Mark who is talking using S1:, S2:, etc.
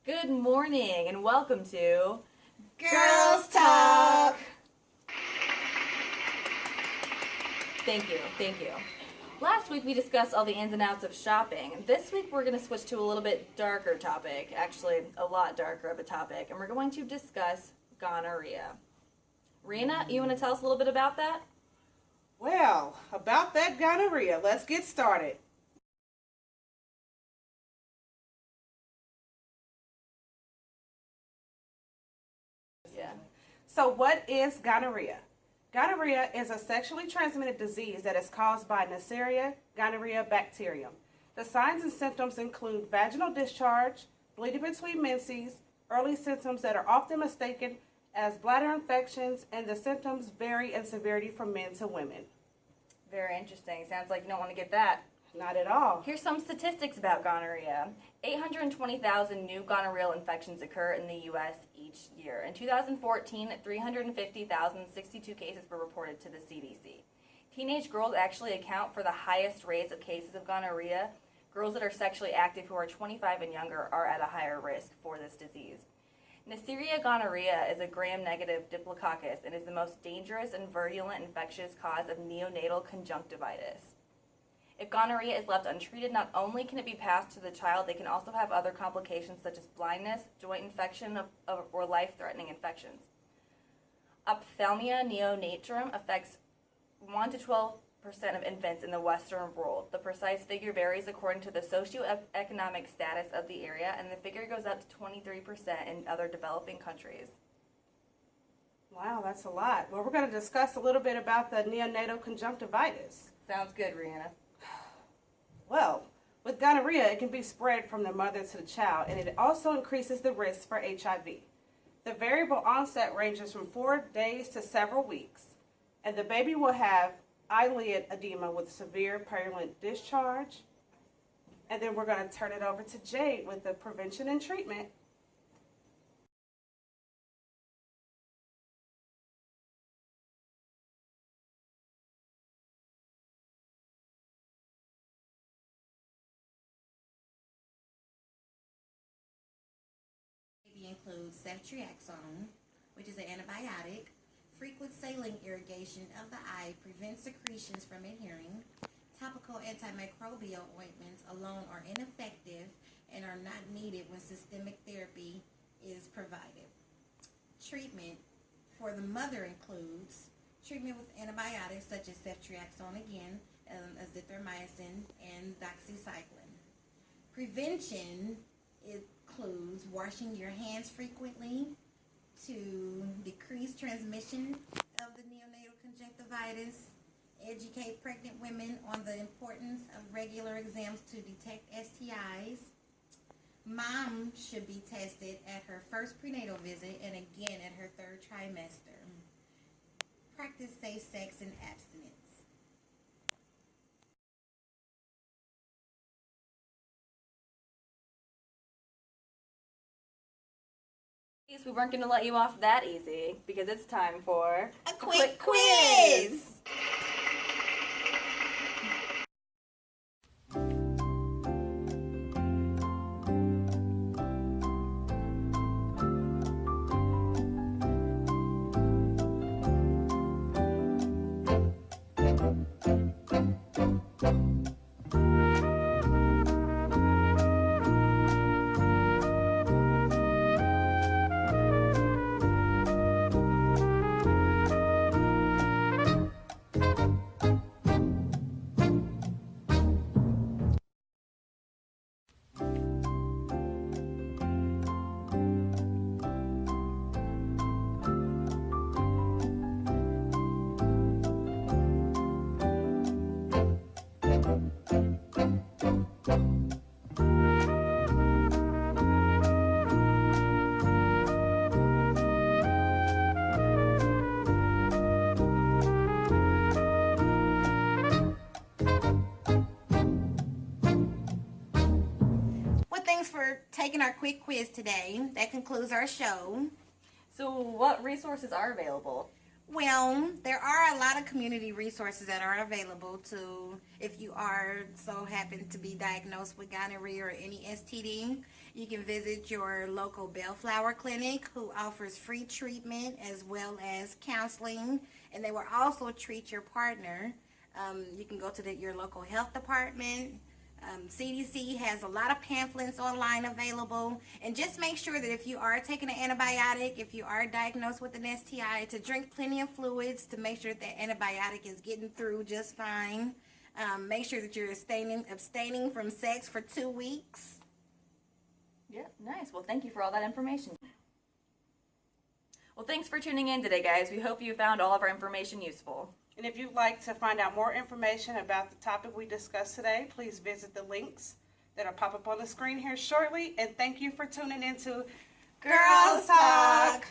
S1: Good morning and welcome to
S2: Girls Talk.
S1: Thank you. Last week we discussed all the ins and outs of shopping. This week we're going to switch to a little bit darker topic, actually a lot darker of a topic, and we're going to discuss gonorrhea. Rena, you want to tell us a little bit about that?
S2: Well, about that gonorrhea, let's get started.
S1: Yeah.
S2: So what is gonorrhea? Gonorrhea is a sexually transmitted disease that is caused by Neisseria gonorrhea bacterium. The signs and symptoms include vaginal discharge, bleeding between menses, early symptoms that are often mistaken as bladder infections, and the symptoms vary in severity from men to women.
S1: Very interesting. Sounds like you don't want to get that.
S2: Not at all.
S1: Here's some statistics about gonorrhea. 820,000 new gonorrheal infections occur in the U.S. each year. In 2014, 350,062 cases were reported to the CDC. Teenage girls actually account for the highest rates of cases of gonorrhea. Girls that are sexually active who are 25 and younger are at a higher risk for this disease. Neisseria gonorrhea is a gram-negative diplococcus and is the most dangerous and virulent infectious cause of neonatal conjunctivitis. If gonorrhea is left untreated, not only can it be passed to the child, they can also have other complications such as blindness, joint infection, or life-threatening infections. Ophthalmia neonatorum affects 1 to 12% of infants in the Western world. The precise figure varies according to the socioeconomic status of the area, and the figure goes up to 23% in other developing countries.
S2: Wow, that's a lot. Well, we're going to discuss a little bit about the neonatal conjunctivitis.
S1: Sounds good, Rihanna.
S2: Well, with gonorrhea, it can be spread from the mother to the child, and it also increases the risk for HIV. The variable onset ranges from 4 days to several weeks, and the baby will have eyelid edema with severe purulent discharge. And then we're going to turn it over to Jade with the prevention and treatment.
S3: Includes ceftriaxone, which is an antibiotic. Frequent saline irrigation of the eye prevents secretions from adhering. Topical antimicrobial ointments alone are ineffective and are not needed when systemic therapy is provided. Treatment for the mother includes treatment with antibiotics such as ceftriaxone again, azithromycin, and doxycycline. Prevention includes washing your hands frequently to decrease transmission of the neonatal conjunctivitis. Educate pregnant women on the importance of regular exams to detect STIs. Mom should be tested at her first prenatal visit and again at her third trimester. Practice safe sex and abstinence.
S1: We weren't going to let you off that easy because it's time for
S3: A quick quiz! Thanks for taking our quick quiz today. That concludes our show.
S1: So what resources are available?
S3: Well, there are a lot of community resources that are available to if you are so happen to be diagnosed with gonorrhea or any STD. You can visit your local Bellflower Clinic, who offers free treatment as well as counseling, and they will also treat your partner. You can go to your local health department. CDC has a lot of pamphlets online available, and just make sure that if you are taking an antibiotic, if you are diagnosed with an STI, to drink plenty of fluids to make sure that antibiotic is getting through just fine. Make sure that you're abstaining from sex for 2 weeks.
S1: Yep, nice. Well, thank you for all that information. Well, thanks for tuning in today, guys. We hope you found all of our information useful.
S2: And if you'd like to find out more information about the topic we discussed today, please visit the links that will pop up on the screen here shortly. And thank you for tuning in to Girls Talk.